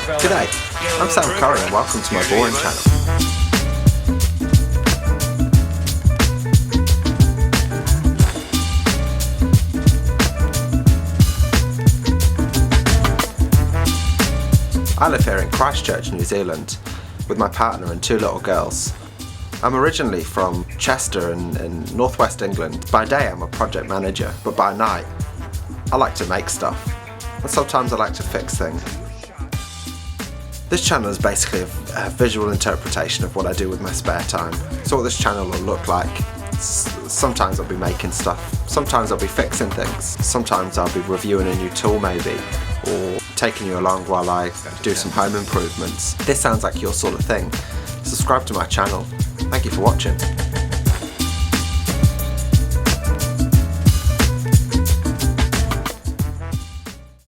G'day, I'm Sam Curry and welcome to my boring channel. I live here in Christchurch, New Zealand, with my partner and two little girls. I'm originally from Chester in northwest England. By day I'm a project manager, but by night I like to make stuff, and sometimes I like to fix things. This channel is basically a visual interpretation of what I do with my spare time. So what this channel will look like, sometimes I'll be making stuff, sometimes I'll be fixing things, sometimes I'll be reviewing a new tool maybe, or taking you along while I do some home improvements. This sounds like your sort of thing. Subscribe to my channel. Thank you for watching.